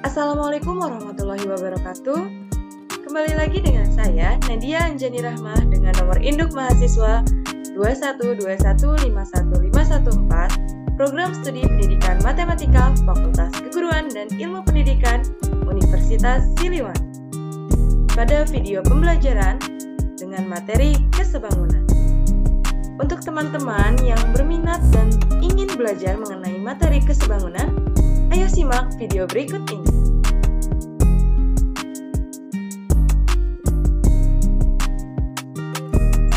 Assalamualaikum warahmatullahi wabarakatuh. Kembali lagi dengan saya, Nadia Anjani Rahmah, dengan nomor induk mahasiswa 212151514, Program Studi Pendidikan Matematika Fakultas Keguruan dan Ilmu Pendidikan Universitas Siliwangi. Pada video pembelajaran dengan materi kesebangunan. Untuk teman-teman yang berminat dan ingin belajar mengenai materi kesebangunan, ayo simak video berikut ini.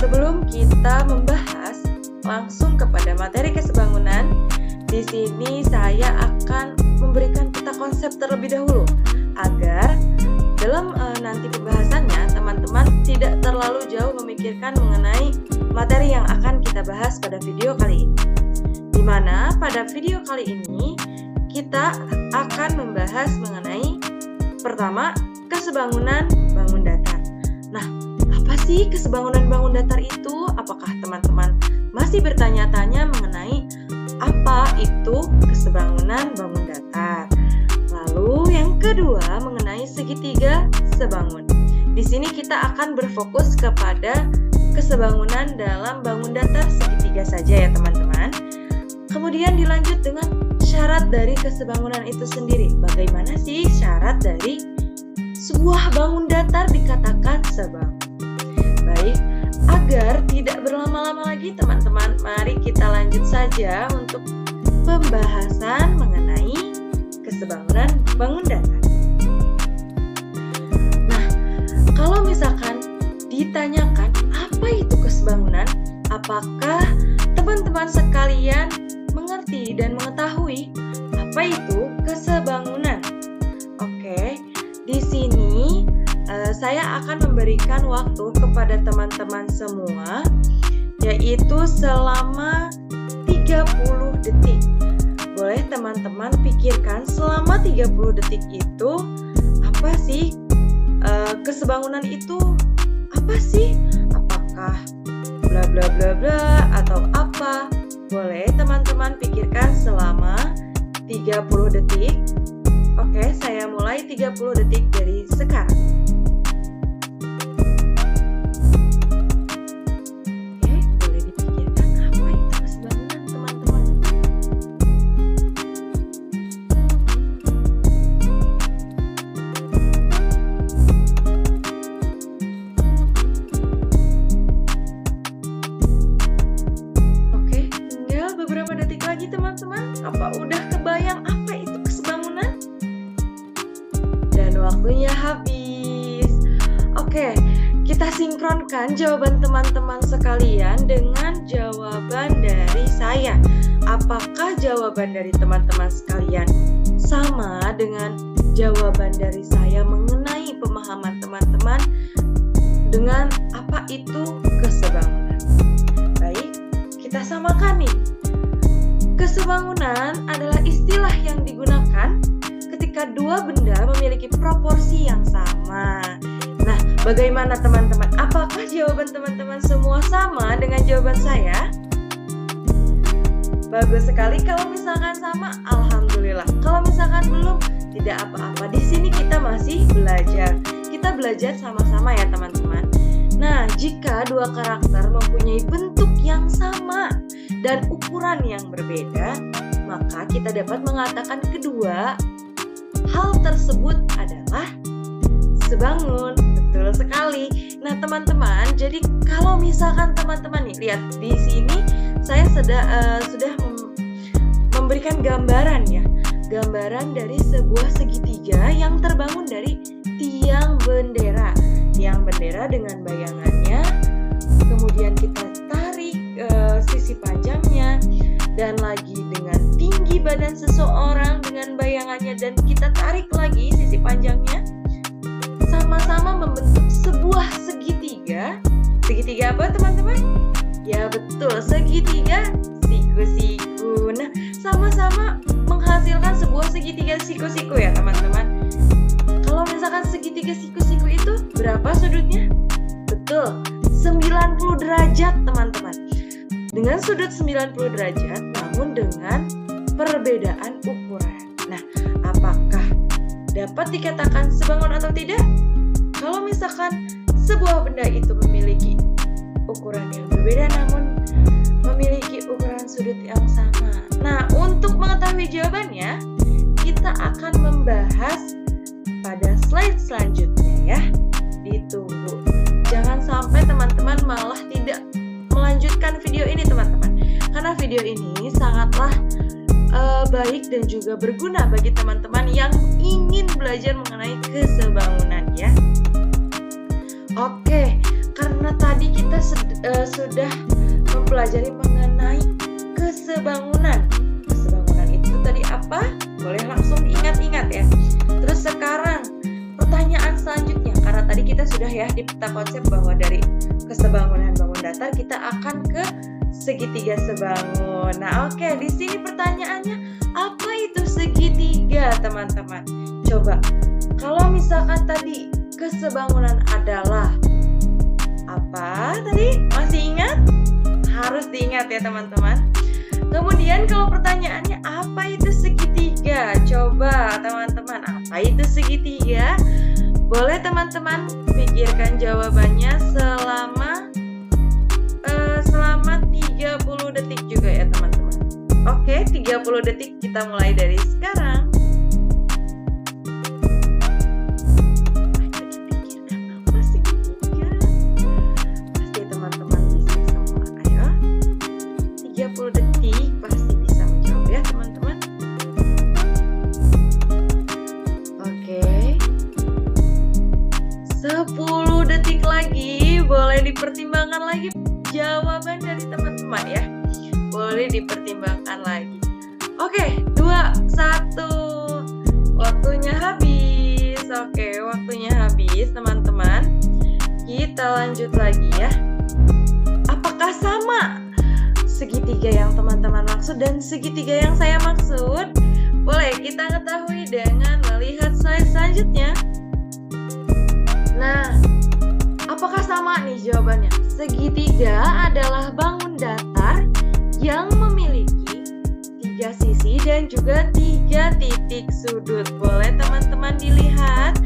Sebelum kita membahas langsung kepada materi kesebangunan, di sini saya akan memberikan peta konsep terlebih dahulu agar dalam nanti pembahasannya teman-teman tidak terlalu jauh memikirkan mengenai materi yang akan kita bahas pada video kali ini. Di mana pada video kali ini kita akan membahas mengenai pertama, kesebangunan bangun datar. Nah, apa sih kesebangunan bangun datar itu? Apakah teman-teman masih bertanya-tanya mengenai apa itu kesebangunan bangun datar? Lalu yang kedua mengenai segitiga sebangun. Di sini kita akan berfokus kepada kesebangunan dalam bangun datar segitiga saja ya teman-teman. Kemudian dilanjut dengan syarat dari kesebangunan itu sendiri. Bagaimana sih syarat dari sebuah bangun datar dikatakan sebangun? Baik, agar tidak berlama-lama lagi teman-teman, mari kita lanjut saja untuk pembahasan mengenai kesebangunan bangun datar. Nah, kalau misalkan ditanyakan apa itu kesebangunan, apakah teman-teman sekalian mengerti dan mengetahui apa itu kesebangunan? Oke, di sini saya akan memberikan waktu kepada teman-teman semua, yaitu selama 30 detik. Boleh teman-teman pikirkan selama 30 detik itu apa sih kesebangunan itu? Apa sih? Apakah bla bla bla bla atau apa? Boleh teman-teman pikirkan selama 30 detik. Oke, saya mulai 30 detik dari sekarang. Oke, boleh dipikirkan apa itu kesebangunan teman-teman. Beberapa detik lagi teman-teman, apa udah kebayang apa itu kesebangunan? Dan waktunya habis. Oke, kita sinkronkan jawaban teman-teman sekalian dengan jawaban dari saya. Apakah jawaban dari teman-teman sekalian sama dengan jawaban dari saya mengenai pemahaman teman-teman dengan apa itu kesebangunan? Baik, kita samakan nih. Kesebangunan adalah istilah yang digunakan ketika dua benda memiliki proporsi yang sama. Nah, bagaimana teman-teman? Apakah jawaban teman-teman semua sama dengan jawaban saya? Bagus sekali. Kalau misalkan sama, alhamdulillah. Kalau misalkan belum, tidak apa-apa. Di sini kita masih belajar. Kita belajar sama-sama ya teman-teman. Nah, jika dua karakter mempunyai bentuk yang sama dan ukuran yang berbeda, maka kita dapat mengatakan kedua hal tersebut adalah sebangun. Betul sekali. Nah, teman-teman, jadi kalau misalkan teman-teman nih lihat di sini, saya sudah memberikan gambaran ya, gambaran dari sebuah segitiga yang terbangun dari tiang bendera. Tiang bendera dengan bayangannya, kemudian kita tarik sisi panjangnya, dan lagi dengan tinggi badan seseorang dengan bayangannya, dan kita tarik lagi sisi panjangnya, sama-sama membentuk sebuah segitiga. Segitiga apa teman-teman? Ya betul, segitiga siku-siku. Nah, sama-sama menghasilkan sebuah segitiga siku-siku ya teman-teman. Kalau misalkan segitiga siku-siku itu berapa sudutnya? Betul, 90 derajat teman-teman. Dengan sudut 90 derajat namun dengan perbedaan ukuran. Nah, apakah dapat dikatakan sebangun atau tidak? Kalau misalkan sebuah benda itu memiliki ukuran yang berbeda namun memiliki ukuran sudut yang sama. Nah, untuk mengetahui jawabannya, kita akan membahas pada slide selanjutnya ya. Ditunggu. Jangan sampai teman-teman malah tidak melanjutkan video ini teman-teman. Karena video ini sangatlah baik dan juga berguna bagi teman-teman yang ingin belajar mengenai kesebangunan ya. Oke, karena tadi kita sudah mempelajari mengenai kesebangunan. Kesebangunan itu tadi apa? Boleh langsung diingat-ingat ya. Terus sekarang pertanyaan selanjutnya, karena tadi kita sudah ya di peta konsep bahwa dari kesebangunan bangun datar kita akan ke segitiga sebangun. Nah, oke, di sini pertanyaannya, apa itu segitiga, teman-teman? Coba, kalau misalkan tadi kesebangunan adalah apa tadi? Masih ingat? Harus diingat ya, teman-teman. Kemudian kalau pertanyaannya, apa itu segitiga? Coba, teman-teman, apa itu segitiga? Boleh teman-teman pikirkan jawabannya selama 30 detik juga ya teman-teman. Oke, 30 detik kita mulai dari sekarang. Apa segitiga? Pasti teman-teman bisa semua. Ayo, 30 detik pasti bisa menjawab ya teman-teman. Oke, 10 detik lagi. Boleh dipertimbangkan lagi jawaban dari teman-teman ya. Boleh dipertimbangkan lagi. Oke, 2, 1. Waktunya habis. Oke, waktunya habis teman-teman. Kita lanjut lagi ya. Apakah sama segitiga yang teman-teman maksud dan segitiga yang saya maksud? Boleh kita ketahui dengan melihat slide selanjutnya. Nah, apakah sama nih jawabannya? Segitiga adalah bangun datar yang memiliki 3 sisi dan juga 3 titik sudut. Boleh teman-teman dilihat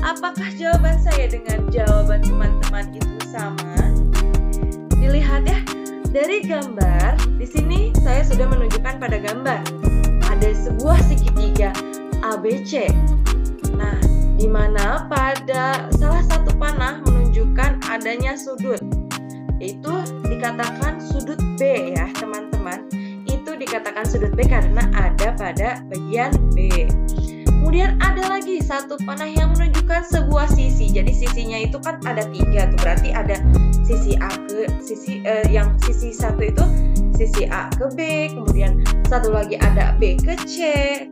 apakah jawaban saya dengan jawaban teman-teman itu sama? Dilihat ya, dari gambar di sini saya sudah menunjukkan pada gambar ada sebuah segitiga ABC. Nah, di mana pada salah satu panah menunjukkan adanya sudut, itu dikatakan sudut B ya teman-teman. Itu dikatakan sudut B karena ada pada bagian B. Kemudian ada lagi satu panah yang menunjukkan sebuah sisi. Jadi sisinya itu kan ada 3 tuh, berarti ada sisi A ke sisi yang sisi satu itu sisi A ke B, kemudian satu lagi ada B ke C,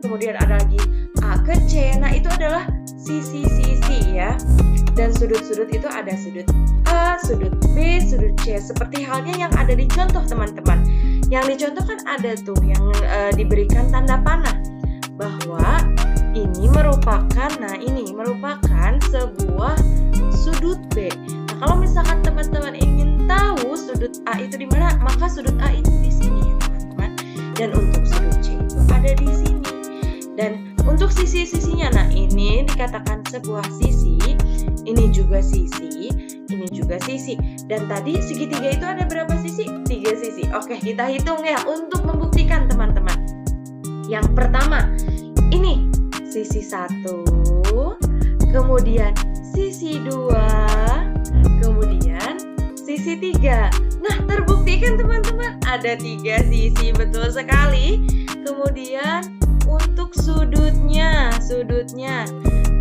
kemudian ada lagi A ke C. Nah, itu adalah sisi-sisi ya. Dan sudut-sudut itu ada sudut A, sudut B, sudut C. Seperti halnya yang ada di contoh teman-teman. Yang dicontohkan ada tuh yang diberikan tanda panah bahwa ini merupakan sebuah sudut B. Nah, kalau misalkan teman-teman ingin tahu sudut A itu di mana, maka sudut A itu di sini ya teman-teman. Dan untuk sudut C itu ada di sini. Dan untuk sisi-sisinya, nah ini dikatakan sebuah sisi, ini juga sisi, ini juga sisi. Dan tadi segitiga itu ada berapa sisi? 3 sisi. Oke, kita hitung ya untuk membuktikan teman-teman. Yang pertama, ini sisi 1, kemudian sisi 2, kemudian sisi 3. Nah, terbuktikan teman-teman ada 3 sisi, betul sekali. Kemudian untuk sudutnya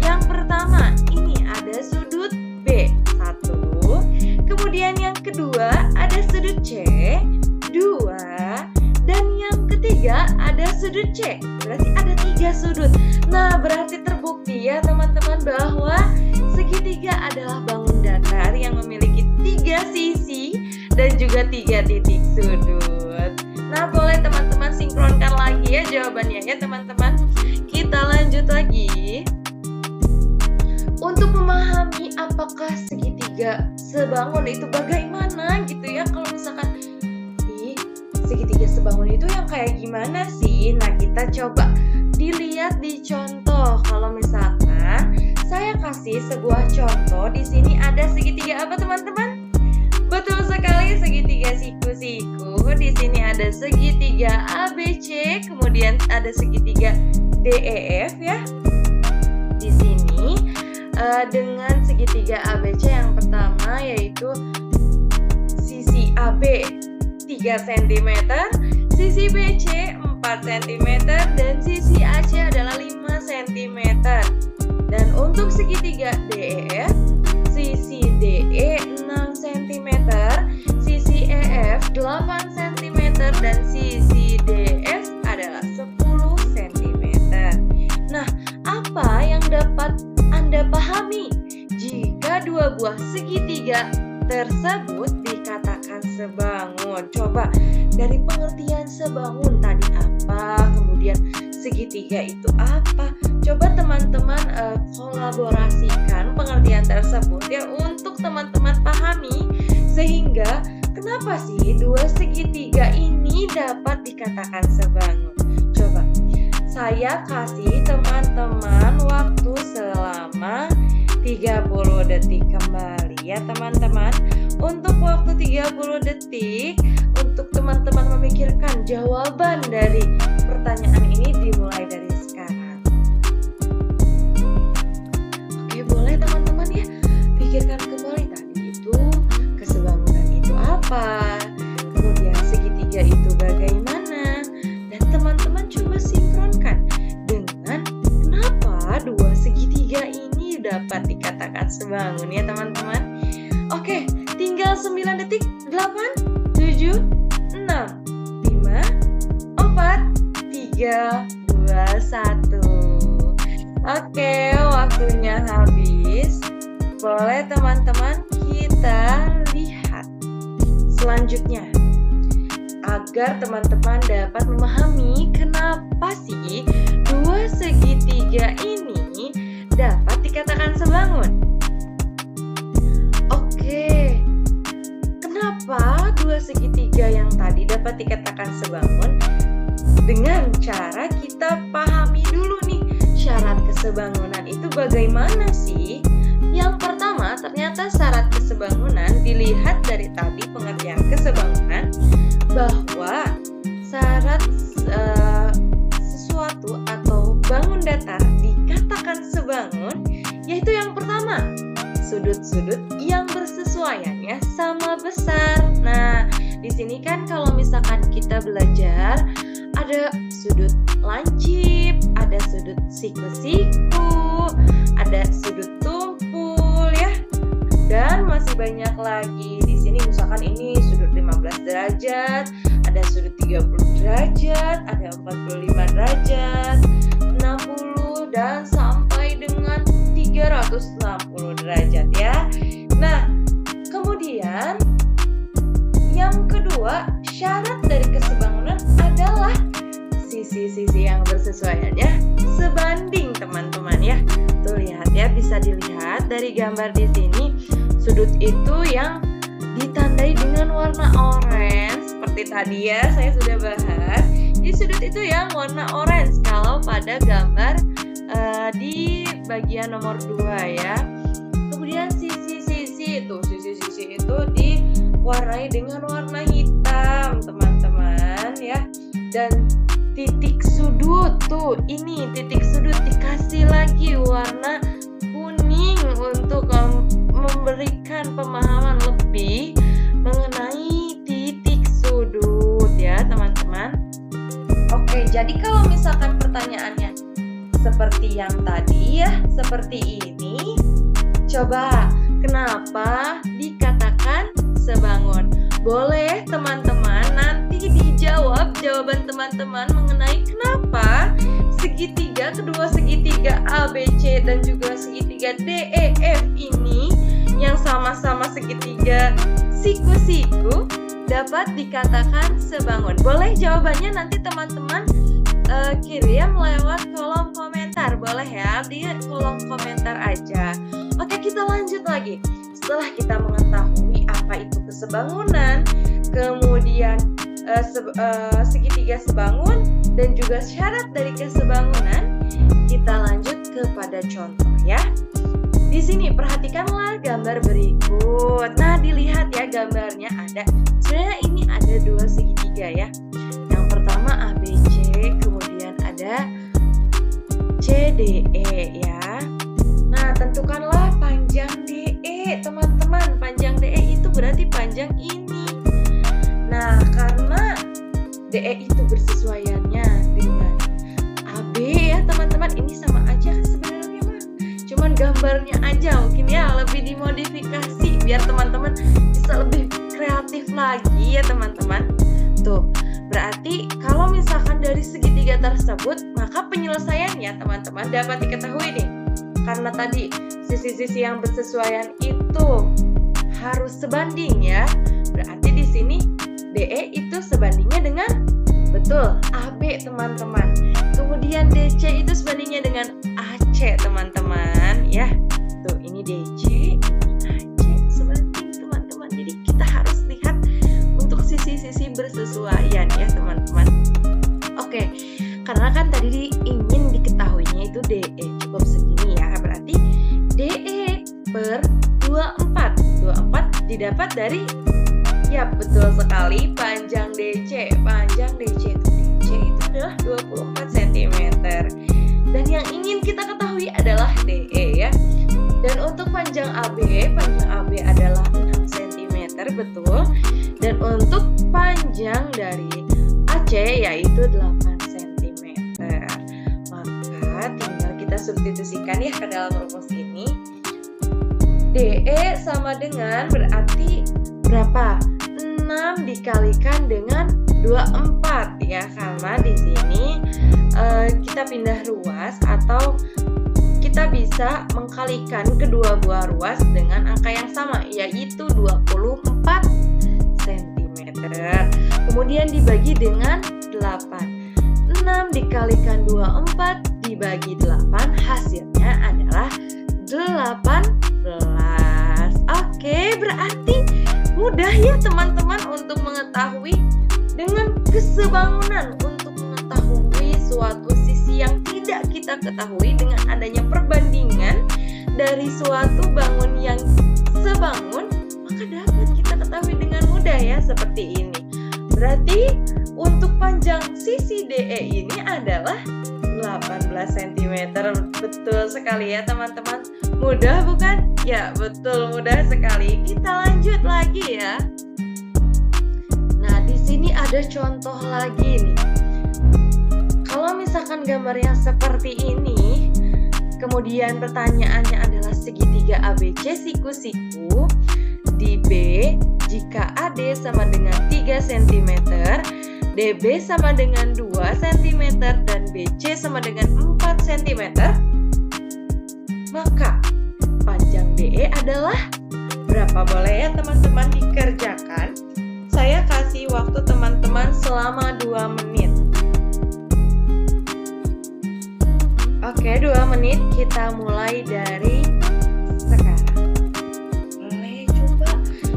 yang pertama ini ada sudut B1, kemudian yang kedua ada sudut C2, dan yang ketiga ada sudut C. Berarti ada 3 sudut. Nah, berarti terbukti ya teman-teman bahwa segitiga adalah bangun datar yang memiliki 3 sisi dan juga 3 titik sudut. Nah, boleh teman-teman sinkronkan lagi ya jawabannya ya teman-teman. Kita lanjut lagi. Untuk memahami apakah segitiga sebangun itu bagaimana gitu ya. Kalau misalkan segitiga sebangun itu yang kayak gimana sih? Nah, kita coba dilihat di contoh. Kalau misalkan saya kasih sebuah contoh, di sini ada segitiga apa teman-teman? Betul sekali, segitiga siku-siku. Di sini ada segitiga ABC, kemudian ada segitiga DEF ya. Di sini dengan segitiga ABC yang pertama yaitu sisi AB 3 cm, sisi BC 4 cm, dan sisi AC adalah 5 cm. Dan untuk segitiga DEF, sisi DE 6 cm, sisi EF 8 cm, dan sisi DS adalah 10 cm. Nah, apa yang dapat Anda pahami jika dua buah segitiga tersebut dikatakan sebangun? Coba dari pengertian sebangun tadi apa, kemudian segitiga itu apa? Coba teman-teman kolaborasikan pengertian tersebut ya untuk teman-teman pahami, sehingga kenapa sih dua segitiga ini dapat dikatakan sebangun? Coba saya kasih teman-teman waktu selama 30 detik kembali ya teman-teman. Untuk waktu 30 detik untuk teman-teman memikirkan jawaban dari pertanyaan ini dimulai dari sekarang. Oke, boleh teman-teman ya pikirkan kembali tadi itu kesebangunan itu apa, kemudian segitiga itu bagaimana, dan teman-teman coba sinkronkan dengan kenapa dua segitiga ini dapat dikatakan sebangun ya teman-teman. Oke, tinggal 9 detik. 8, 7, 6, 5, 4, 3, 2, 1. Oke, waktunya habis. Boleh teman-teman kita lihat selanjutnya, agar teman-teman dapat memahami kenapa sih dua segitiga ini dapat dikatakan sebangun. Oke, kenapa dua segitiga yang tadi dapat dikatakan sebangun? Dengan cara kita pahami dulu nih syarat kesebangunan itu bagaimana sih? Yang pertama, ternyata syarat kesebangunan dilihat dari tadi pengertian kesebangunan bahwa syarat sesuatu atau bangun datar dikatakan sebangun, yaitu yang pertama, sudut-sudut yang bersesuaiannya sama besar. Nah, di sini kan kalau misalkan kita belajar ada sudut lancip, ada sudut siku-siku, ada sudut tumpul ya. Dan masih banyak lagi. Di sini misalkan ini sudut 15 derajat, ada sudut 30 derajat, ada 45 derajat, 60 dan sampai dengan 360 derajat ya. Nah, kemudian yang kedua, syarat dari kesebangunan adalah sisi-sisi yang bersesuaiannya sebanding teman-teman ya. Tuh lihat ya, bisa dilihat dari gambar di sini, sudut itu yang ditandai dengan warna orange seperti tadi ya saya sudah bahas. Di sudut itu yang warna orange kalau pada gambar di bagian nomor 2 ya. Kemudian sisi-sisi itu diwarnai dengan warna hitam teman-teman ya. Dan titik sudut tuh, ini titik sudut dikasih lagi warna kuning untuk memberikan pemahaman lebih mengenai titik sudut ya teman-teman. Oke, jadi kalau misalkan pertanyaannya seperti yang tadi ya, seperti ini, coba kenapa dikatakan sebangun? Boleh teman-teman nanti dijawab jawaban teman-teman mengenai kenapa segitiga, kedua segitiga ABC dan juga segitiga DEF ini yang sama-sama segitiga siku-siku dapat dikatakan sebangun. Boleh jawabannya nanti teman-teman kirim lewat kolom komentar. Boleh ya, di kolom komentar aja. Oke, kita lanjut lagi. Setelah kita mengetahui apa itu kesebangunan, kemudian segitiga sebangun dan juga syarat dari kesebangunan, kita lanjut kepada contoh ya. Di sini perhatikanlah gambar berikut. Nah, dilihat ya gambarnya ada. Sebenarnya ini ada dua segitiga ya. Yang pertama ABC, kemudian ada CDE ya. Nah, tentukanlah panjang DE, teman-teman. Panjang DE itu berarti panjang ini. Nah, karena DE itu bersesuaiannya dengan AB ya, teman-teman. Ini sama aja kan sebenarnya mah. Cuman gambarnya aja mungkin ya lebih dimodifikasi biar teman-teman bisa lebih kreatif lagi ya, teman-teman. Tuh, berarti kalau misalkan dari segitiga tersebut, maka penyelesaiannya teman-teman dapat diketahui nih. Karena tadi sisi-sisi yang bersesuaian itu harus sebanding ya. Berarti di sini DE itu sebandingnya dengan betul AB, teman-teman. Kemudian DC itu sebandingnya dengan AC, teman-teman ya. Tuh, ini DC, ini AC sebanding, teman-teman. Jadi kita harus lihat untuk sisi-sisi bersesuaian ya, teman-teman. Oke, karena kan tadi ingin diketahuinya itu DE cukup segini ya. Berarti DE per 24. 24 didapat dari, ya betul sekali, panjang DC. Panjang DC itu adalah 24 cm. Dan yang ingin kita ketahui adalah DE ya. Dan untuk panjang AB adalah 6 cm, betul. Dan untuk panjang dari AC yaitu 8 cm. Maka tinggal kita substitusikan ya ke dalam rumus ini. DE sama dengan berarti berapa? 6 dikalikan dengan 24 ya, karena di sini kita pindah ruas atau kita bisa mengkalikan kedua buah ruas dengan angka yang sama, yaitu 24 cm. Kemudian dibagi dengan 8. 6 dikalikan 24 dibagi 8, hasilnya adalah 18. Oke, berarti mudah ya teman-teman untuk mengetahui dengan kesebangunan, untuk mengetahui suatu sisi yang tidak kita ketahui dengan adanya perbandingan dari suatu bangun yang sebangun, maka dapat kita ketahui dengan mudah ya, seperti ini. Berarti untuk panjang sisi DE ini adalah 18 cm. Betul sekali ya teman-teman. Mudah bukan? Ya betul, mudah sekali. Kita lanjut lagi ya. Nah, di sini ada contoh lagi nih. Kalau misalkan gambarnya seperti ini, kemudian pertanyaannya adalah segitiga ABC siku-siku di B jika AD sama dengan 3 cm, DB sama dengan 2 cm, dan BC sama dengan 4 cm, maka panjang DE adalah berapa? Boleh ya teman-teman dikerjakan. Saya kasih waktu teman-teman selama 2 menit. Oke, 2 menit. Kita mulai dari sekarang. Boleh coba.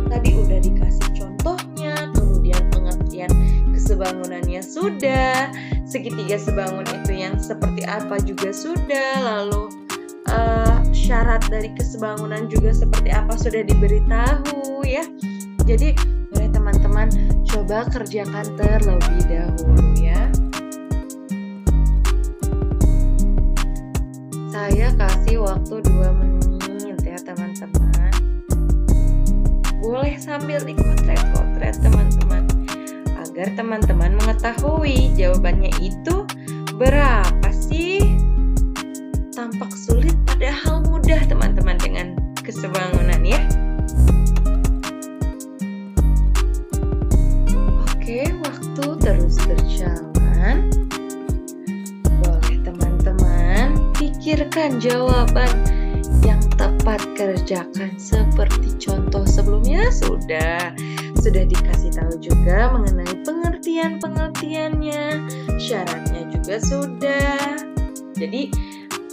Tadi udah dikasih contohnya, kemudian pengertian kesebangunannya sudah, segitiga sebangun itu yang seperti apa juga sudah, lalu syarat dari kesebangunan juga seperti apa sudah diberitahu ya. Jadi boleh teman-teman coba kerjakan terlebih dahulu ya. Saya kasih waktu 2 menit ya teman-teman. Boleh sambil dikotret-kotret teman-teman, agar teman-teman mengetahui jawabannya itu berapa sih. Tampak sulit padahal mudah teman-teman dengan kesebangunan ya. Oke, waktu terus berjalan. Boleh teman-teman pikirkan jawaban yang tepat, kerjakan seperti contoh sebelumnya. Sudah dikasih tahu juga mengenai pengertiannya, syaratnya juga sudah. Jadi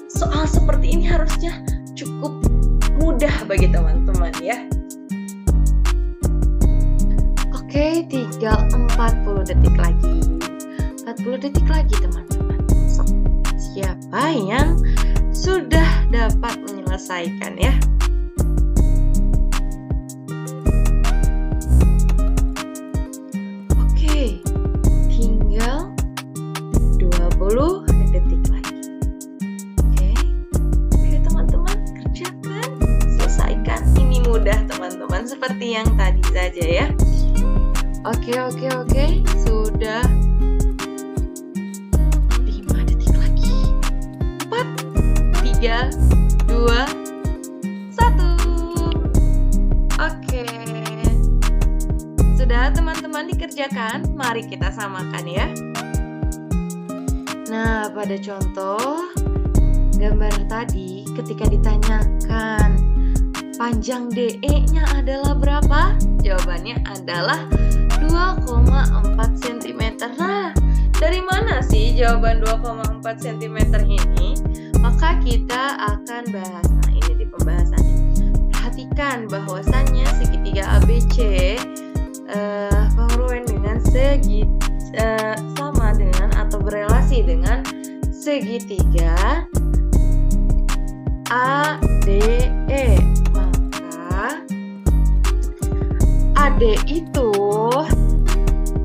soal seperti ini harusnya cukup mudah bagi teman-teman ya. Oke, tinggal 40 detik lagi. 40 detik lagi teman-teman. So, siapa yang sudah dapat menyelesaikan ya? Oke, tinggal 20 detik lagi. Oke, teman-teman kerjakan, selesaikan. Ini mudah teman-teman, seperti yang tadi saja ya. Oke, sudah 5 detik lagi. 4, 3, 2, 1. Oke. Sudah teman-teman dikerjakan? Mari kita samakan ya. Nah, pada contoh gambar tadi ketika ditanyakan panjang DE-nya adalah berapa? Jawabannya adalah 2,4 cm. Nah, dari mana sih jawaban 2,4 cm ini? Maka kita akan bahas. Nah, ini di pembahasannya. Perhatikan bahwasannya segitiga ABC kongruent dengan sama dengan atau berelasi dengan segitiga ADE. Maka AD itu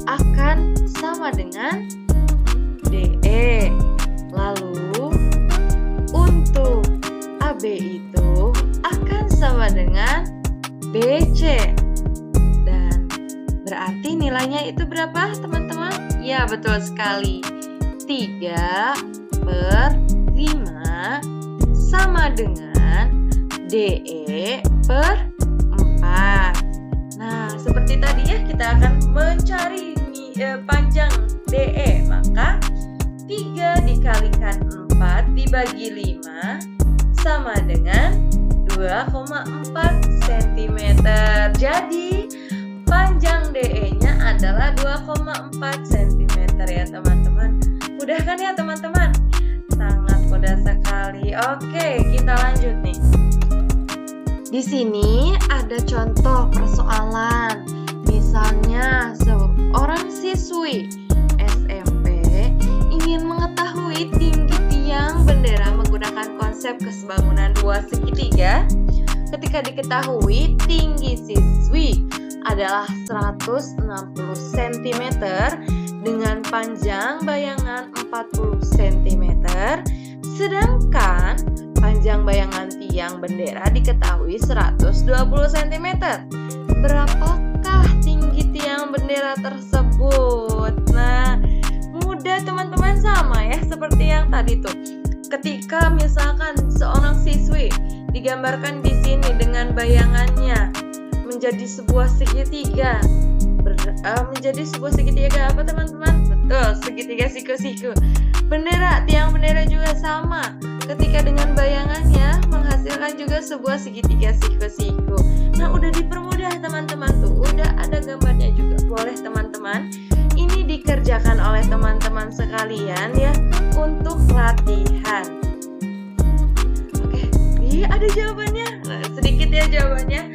akan sama dengan DE. Lalu untuk AB itu akan sama dengan BC. Dan berarti nilainya itu berapa teman-teman? Ya, betul sekali. 3/5 sama dengan DE per 4. Nah, seperti tadi ya, kita akan mencari panjang DE. Maka 3 dikalikan 4 dibagi 5 sama dengan 2,4 cm. Jadi panjang DE-nya adalah 2,4 cm ya teman-teman. Mudah kan ya teman-teman? Sangat mudah sekali. Oke, kita lanjut nih. Di sini ada contoh persoalan. Misalnya seorang siswi SMP ingin mengetahui tinggi tiang bendera menggunakan konsep kesebangunan 2 segitiga. Ketika diketahui tinggi siswi adalah 160 cm dengan panjang bayangan 40 cm, sedangkan panjang bayangan tiang bendera diketahui 120 cm. Berapakah tinggi tiang bendera tersebut? Nah, mudah teman-teman, sama ya seperti yang tadi tuh. Ketika misalkan seorang siswi digambarkan di sini dengan bayangannya menjadi sebuah segitiga. Menjadi sebuah segitiga apa teman-teman? Betul, segitiga siku-siku. Tiang bendera juga sama. Ketika dengan bayangannya menghasilkan juga sebuah segitiga siku-siku. Nah, udah dipermudah teman-teman tuh. Udah ada gambarnya juga. Boleh teman-teman, ini dikerjakan oleh teman-teman sekalian ya untuk latihan. Oke, ada jawabannya. Nah, sedikit ya jawabannya.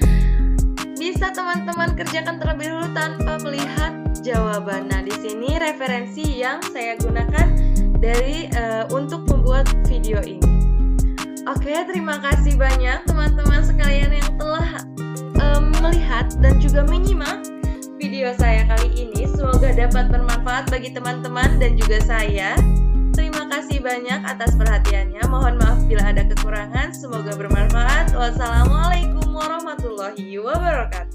Bisa teman-teman kerjakan terlebih dulu tanpa melihat jawaban. Nah, di sini referensi yang saya gunakan dari untuk membuat video ini. Oke, terima kasih banyak teman-teman sekalian yang telah melihat dan juga menyimak video saya kali ini. Semoga dapat bermanfaat bagi teman-teman dan juga saya. Terima kasih banyak atas perhatiannya. Mohon maaf bila ada kekurangan. Semoga bermanfaat. Wassalamualaikum warahmatullahi wabarakatuh.